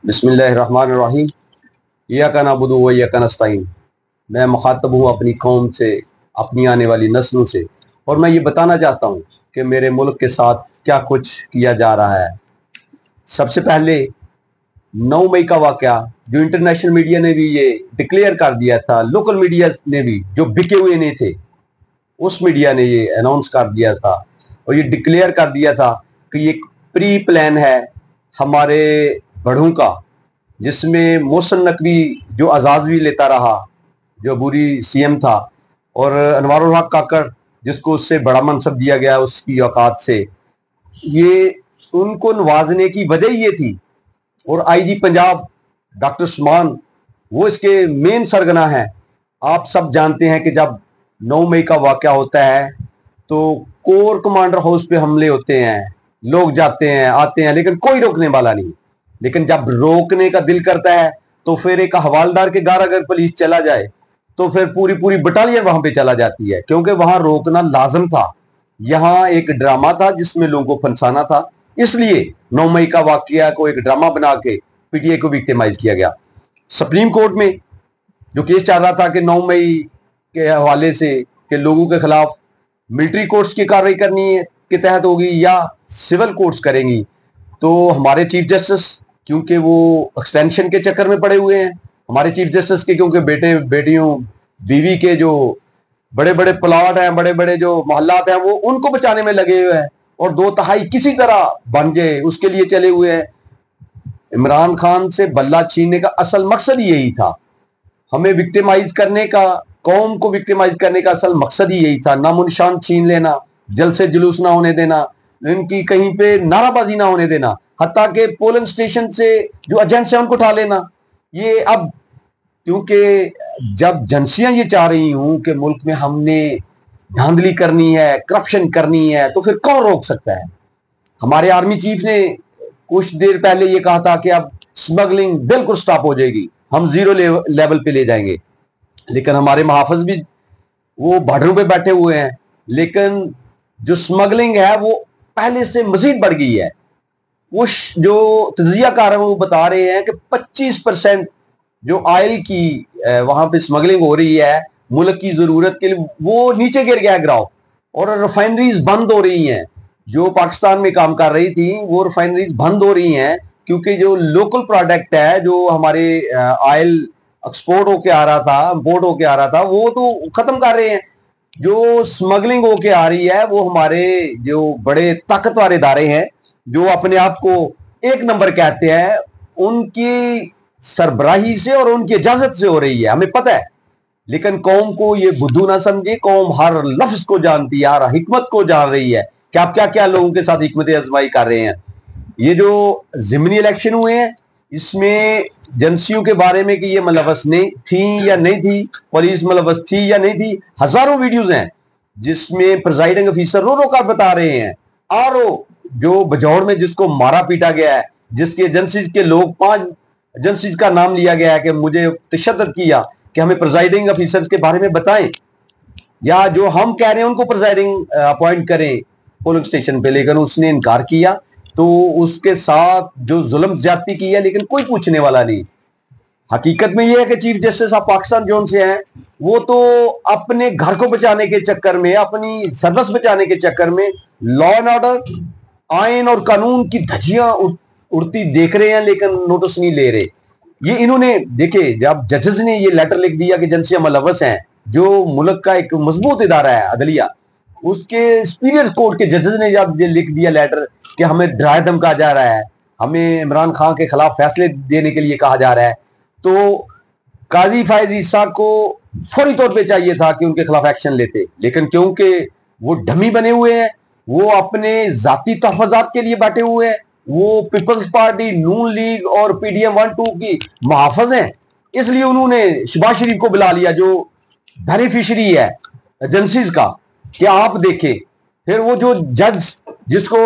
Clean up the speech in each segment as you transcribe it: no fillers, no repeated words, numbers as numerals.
बिस्मिल्लाहिर्रहमानिर्रहीम। इय्याका नअबुदु व इय्याका नस्तईन। मैं मुखातब हूँ अपनी कौम से, अपनी आने वाली नस्लों से, और मैं ये बताना चाहता हूँ कि मेरे मुल्क के साथ क्या कुछ किया जा रहा है। सबसे पहले 9 मई का वाक़या जो इंटरनेशनल मीडिया ने भी ये डिक्लेयर कर दिया था, लोकल मीडिया ने भी, जो बिके हुए नहीं थे, उस मीडिया ने ये अनाउंस कर दिया था और ये डिक्लेयर कर दिया था कि ये प्री प्लान है हमारे बढ़ों का, जिसमें मोहसिन नकवी जो आज़ादी लेता रहा, जो बुरी सीएम था, और अनवारुल हक काकड़ जिसको उससे बड़ा मनसब दिया गया उसकी औकात से, ये उनको नवाजने की वजह ये थी। और आईजी पंजाब डॉक्टर उस्मान वो इसके मेन सरगना हैं। आप सब जानते हैं कि जब 9 मई का वाक़या होता है तो कोर कमांडर हाउस पे हमले होते हैं, लोग जाते हैं आते हैं, लेकिन कोई रोकने वाला नहीं। लेकिन जब रोकने का दिल करता है तो फिर एक हवालदार के घर अगर पुलिस चला जाए तो फिर पूरी पूरी बटालियन वहां पे चला जाती है, क्योंकि वहां रोकना लाजम था। यहाँ एक ड्रामा था जिसमें लोगों को फंसाना था, इसलिए 9 मई का वाकया को एक ड्रामा बना के पीटीआई को विक्टिमाइज किया गया। सुप्रीम कोर्ट में जो केस चल रहा था कि 9 मई के हवाले से कि लोगों के खिलाफ मिलिट्री कोर्ट्स की कार्रवाई करनी है के तहत होगी या सिविल कोर्ट्स करेंगी, तो हमारे चीफ जस्टिस, क्योंकि वो एक्सटेंशन के चक्कर में पड़े हुए हैं, हमारे चीफ जस्टिस के क्योंकि बेटे बेटियों बीवी के जो बड़े बड़े प्लॉट हैं, बड़े बड़े जो मोहल्लात हैं, वो उनको बचाने में लगे हुए हैं और 2/3 किसी तरह बन जाए उसके लिए चले हुए हैं। इमरान खान से बल्ला छीनने का असल मकसद ही यही था, हमें विक्टिमाइज करने का, कौम को विक्टिमाइज करने का असल मकसद ही यही था। नामो-निशान छीन लेना, जलसे जुलूस ना होने देना, इनकी कहीं पे नाराबाजी ना होने देना, हत्ता के पोलिंग स्टेशन से जो एजेंट्स हैं उनको उठा लेना। ये अब क्योंकि जब एजेंसियां ये चाह रही हूं कि मुल्क में हमने धांधली करनी है, करप्शन करनी है, तो फिर कौन रोक सकता है। हमारे आर्मी चीफ ने कुछ देर पहले ये कहा था कि अब स्मगलिंग बिल्कुल स्टॉप हो जाएगी, हम जीरो लेवल पे ले जाएंगे। लेकिन हमारे महाफिज भी वो बॉर्डरों पे बैठे हुए हैं, लेकिन जो स्मगलिंग है वो पहले से मजीद बढ़ गई है। वो जो तजियाकार है वो बता रहे हैं कि 25% जो ऑयल की वहां पे स्मगलिंग हो रही है मुल्क की जरूरत के लिए, वो नीचे गिर गया ग्राफ, और रिफाइनरीज बंद हो रही हैं। जो पाकिस्तान में काम कर रही थी वो रिफाइनरीज बंद हो रही हैं, क्योंकि जो लोकल प्रोडक्ट है, जो हमारे ऑयल एक्सपोर्ट होके आ रहा था, इंपोर्ट होके आ रहा था, वो तो खत्म कर रहे हैं। जो स्मगलिंग होके आ रही है वो हमारे जो बड़े ताकतवर इदारे हैं, जो अपने आप को एक नंबर कहते हैं, उनकी सरबराही से और उनकी इजाजत से हो रही है, हमें पता है। लेकिन कौम को ये बुद्धू ना समझे, कौम हर लफ्ज को जानती है, हर हिकमत को जान रही है कि आप क्या क्या लोगों के साथ हिकमत आजमाई कर रहे हैं। ये जो जिमनी इलेक्शन हुए हैं, इसमें एजेंसियों के बारे में कि ये मुलव्वस नहीं थी या नहीं थी, पुलिस मुलव्वस थी या नहीं थी, हजारों वीडियोज हैं जिसमें प्रिजाइडिंग ऑफिसर रो रो कर बता रहे हैं। आरओ जो बजौड़ में जिसको मारा पीटा गया है, जिसके एजेंसीज के लोग 5 एजेंसीज का नाम लिया गया है कि मुझे तशद्दुद किया कि हमें प्रिजाइडिंग ऑफिसर्स के बारे में बताएं, या जो हम कह रहे हैं उनको प्रिजाइडिंग अपॉइंट करें पोलिंग स्टेशन पे, लेकिन उसने इनकार किया। तो उसके साथ जो जुल्म ज्यादती की है, लेकिन कोई पूछने वाला नहीं। हकीकत में यह है कि chief justice of Pakistan zone से हैं, वो तो अपने घर को बचाने के चक्कर में, अपनी सर्विस बचाने के चक्कर में लॉ एंड ऑर्डर, आइन और कानून की धज्जियां उड़ती देख रहे हैं, लेकिन नोटिस नहीं ले रहे। ये इन्होंने देखे, जब जजेस ने ये लेटर लिख दिया कि एजेंसियां मुलव्वस हैं, जो मुल्क का एक मजबूत इदारा है अदलिया, उसके सुपीरियर कोर्ट के जजेस ने जब लिख दिया लेटर कि हमें डराया धमकाया जा रहा है, हमें इमरान खान के खिलाफ फैसले देने के लिए कहा जा रहा है, तो काजी फायज ईसा को फौरी तौर पे चाहिए था कि उनके खिलाफ एक्शन लेते। लेकिन क्योंकि वो डमी बने हुए हैं, वो अपने जाती तहफ़्फ़ुज़ात के लिए बैठे हुए हैं, वो पीपल्स पार्टी, नून लीग और पीडीएम 1-2 की मुहाफ़िज़ हैं, इसलिए उन्होंने शहबाज शरीफ को बुला लिया, जो बेनिफिशरी है एजेंसीज का, कि आप देखें। फिर वो जो जज जिसको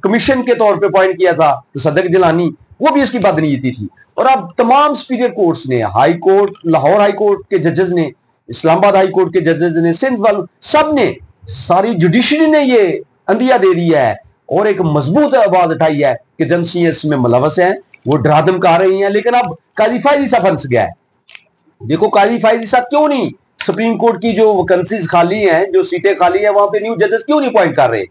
कमीशन के तौर पे अपॉइंट किया था सदक जिलानी, वो भी इसकी बदनीयती थी। और अब तमाम सुपीरियर कोर्ट्स ने, high court, Lahore high court के जजेस ने, इस्लामाबाद हाई कोर्ट के जजेस ने, सिंध वालों, सब ने, सारी जुडिशरी ने ये अंदिया दे दिया है और एक मजबूत आवाज उठाई है कि एजेंसियां इसमें मुलव्वस हैं وہ डरा धमका रही हैं, लेकिन अब काजी फायजी सा फंस गया है। देखो काजी फायजी सा क्यों नहीं सुप्रीम कोर्ट की जो वैकेंसीज खाली हैं, जो सीटें खाली हैं, वहां पे न्यू जजेस क्यों नहीं अपॉइंट कर रहे,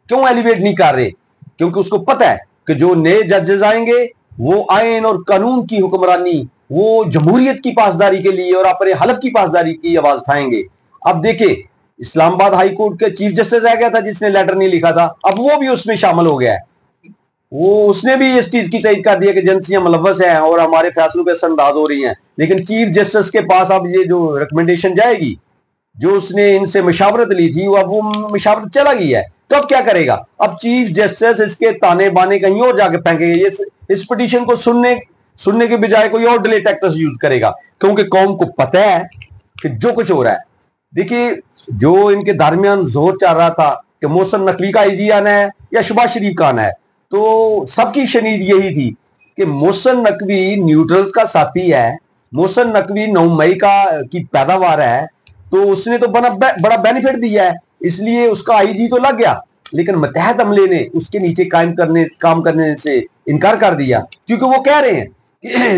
क्यों एलिवेट नहीं कर रहे? क्योंकि उसको पता है कि जो नए जजेस आएंगे वो आइन और कानून की हुक्मरानी, वो जमहूरियत की पासदारी के लिए और अपने हलफ की पासदारी की आवाज उठाएंगे। अब देखिए इस्लामाबाद हाई कोर्ट के चीफ जस्टिस रह गया था जिसने लेटर नहीं लिखा था, अब वो भी उसमें शामिल हो गया है। वो उसने भी इस चीज की तइद कर दिया कि एजेंसियां मुलव्वस हैं और हमारे फैसलों पे असरअंदाज हो रही हैं। लेकिन चीफ जस्टिस के पास अब ये जो रिकमेंडेशन जाएगी, जो उसने इनसे मशावरत ली थी, अब वो मशावरत चला गई है, तो अब क्या करेगा? अब चीफ जस्टिस इसके ताने बाने कहीं और जाके फेंकेंगे, इस पिटीशन को सुनने के बजाय कोई और डिले टैक्टिक्स यूज करेगा, क्योंकि कौम को पता है कि जो कुछ हो रहा है। देखिए जो इनके दरमियान जोर चल रहा था कि मोहसिन नकवी का आईजी आना है या शहबाज शरीफ का आना है, तो सबकी शनीद यही थी कि मोहसिन नकवी न्यूट्रल्स का साथी है, मोहसिन नकवी 9 मई की पैदावार है, तो उसने तो बड़ा बेनिफिट दिया है, इसलिए उसका आईजी तो लग गया। लेकिन मुत्तहद अमले ने उसके नीचे काम करने से इनकार कर दिया, क्योंकि वो कह रहे हैं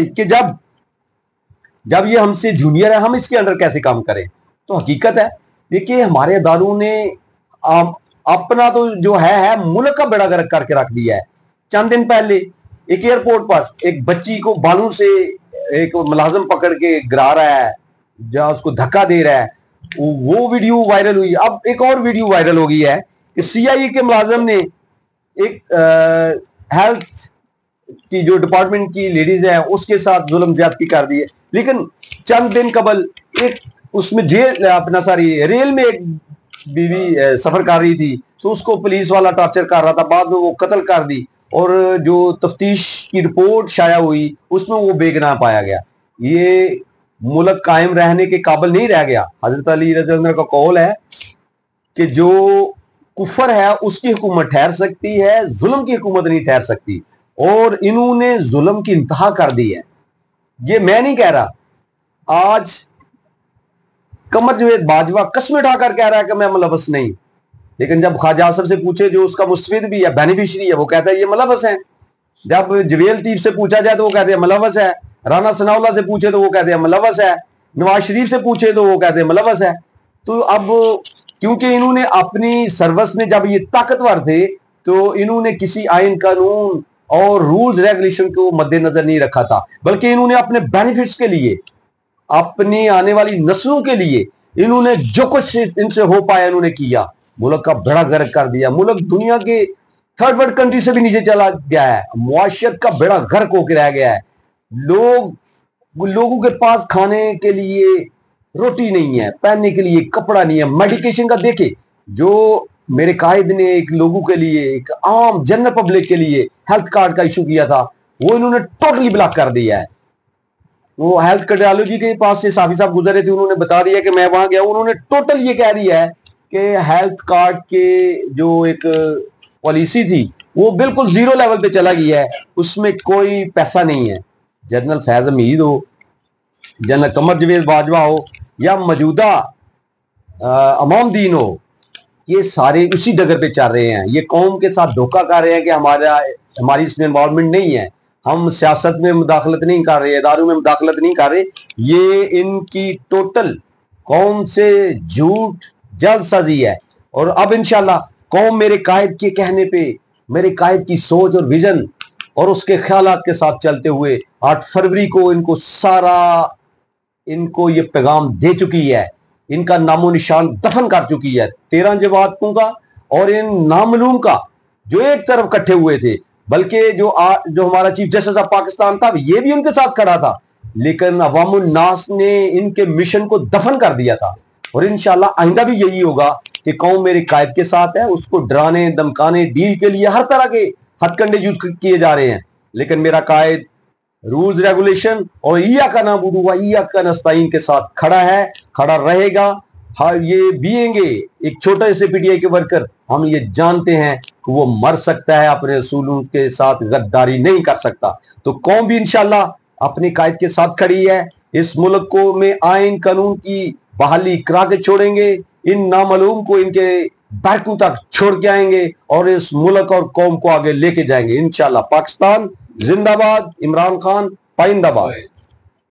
कि जब ये हमसे जूनियर है हम इसके अंडर कैसे काम करें। तो हकीकत है, देखिए हमारे अदारों ने अपना तो जो है मुल्क का बेड़ा गर्क करके रख दिया है। चंद दिन पहले एक एयरपोर्ट पर एक बच्ची को बालों से एक मुलाजिम पकड़ के गिरा रहा है, जहां उसको धक्का दे रहा है, वो वीडियो वायरल हुई। अब एक और वीडियो वायरल हो गई है कि सीआईए के मुलाजिम ने एक हेल्थ की जो डिपार्टमेंट की लेडीज है उसके साथ जुल्म ज्यादती कर दी है। लेकिन चंद दिन कबल एक उसमें रेल में एक बीवी सफर कर रही थी, तो उसको पुलिस वाला टॉर्चर कर रहा था, बाद में वो कत्ल कर दी, और जो तफ्तीश की रिपोर्ट शाया हुई उसमें वो बेगुनाह पाया गया। ये मुल्क कायम रहने के काबिल नहीं रह गया। हजरत अली रज़ी अल्लाह का कौल है कि जो कुफर है उसकी हुकूमत ठहर सकती है, जुल्म की हुकूमत नहीं ठहर सकती, और इन्होंने जुल्म की इंतहा कर दी है। ये मैं नहीं कह रहा, आज कमर जवेद बाजवा कसम उठाकर कह रहा है कि मैं मुलव्वस नहीं, लेकिन जब ख्वाजा आसिफ से पूछे जो उसका मुस्तफिद भी है, बेनिफिशरी है, वो कहता है ये मुलव्वस है। जब जवेल तीफ से पूछा जाए तो वो कहते हैं मुलव्वस है, राना सनाउल्लाह से पूछे तो वो कहते हैं मुलव्वस है, नवाज शरीफ से पूछे तो वो कहते हैं मुलव्वस है। तो अब क्योंकि इन्होंने अपनी सर्विस में जब ये ताकतवर थे तो इन्होंने किसी आइन कानून और रूल्स रेगुलेशन को मद्देनजर नहीं रखा था, बल्कि इन्होंने अपने बेनिफिट्स के लिए, अपनी आने वाली नस्लों के लिए इन्होंने जो कुछ इनसे हो पाया इन्होंने किया। मुल्क का बेड़ा गर्क कर दिया, मुल्क दुनिया के थर्ड वर्ल्ड कंट्री से भी नीचे चला गया है, मुआशरत का बेड़ा गर्क होकर रह गया है। लोगों के पास खाने के लिए रोटी नहीं है, पहनने के लिए कपड़ा नहीं है, मेडिकेशन का देखे जो मेरे कायद ने एक लोगों के लिए, एक आम जनरल पब्लिक के लिए हेल्थ कार्ड का इशू किया था, वो इन्होंने टोटली ब्लॉक कर दिया है। वो हेल्थ कार्डियोलॉजी के पास से साफी साहब गुजरे थे, उन्होंने बता दिया कि मैं वहां गया, उन्होंने टोटल ये कह दिया है कि हेल्थ कार्ड के जो एक पॉलिसी थी वो बिल्कुल जीरो लेवल पे चला गया है, उसमें कोई पैसा नहीं है। जनरल फैज हमीद हो, जनरल कमर जवेद बाजवा हो, या मौजूदा अमाम दीन हो, ये सारे उसी डगर पे चल रहे हैं। ये कौम के साथ धोखा कर रहे हैं कि हमारी इसमें इन्वॉल्वमेंट नहीं है, हम सियासत में मुदाखलत नहीं कर रहे, इदारों में मुदाखलत नहीं कर रहे। ये इनकी टोटल कौम से झूठ जल्दसाजी है। और अब इंशाल्लाह कौम मेरे कायद के कहने पे, मेरे कायद की सोच और विजन और उसके ख्यालात के साथ चलते हुए 8 फरवरी को इनको ये पैगाम दे चुकी है, इनका नामो निशान दफन कर चुकी है। 13 जमातों का और इन नामलूम का जो एक तरफ इकट्ठे हुए थे, बल्कि जो हमारा चीफ जस्टिस ऑफ पाकिस्तान था ये भी उनके साथ खड़ा था, लेकिन अवामुन नास ने इनके मिशन को दफन कर दिया था। और इंशाल्लाह आइंदा भी यही होगा कि कौम मेरे कायद के साथ है, उसको डराने धमकाने डील के लिए हर तरह के हथकंडे यूज किए जा रहे हैं, लेकिन मेरा कायद रूल्स रेगुलेशन और इय्याका नअबुदु व इय्याका नस्तईन के साथ खड़ा है, खड़ा रहेगा। हाँ, ये बीएंगे एक छोटे से पीटीआई के वर्कर, हम ये जानते हैं कि वो मर सकता है, अपने असूलों के साथ गद्दारी नहीं कर सकता। तो कौम भी इंशाल्लाह अपने कायद के साथ खड़ी है। इस मुल्क को में आइन कानून की बहाली करा के छोड़ेंगे, इन नामालूम को इनके बैरकों तक छोड़ के आएंगे और इस मुल्क और कौम को आगे लेके जाएंगे इंशाल्लाह। पाकिस्तान زندہ باد عمران خان، پائندہ باد.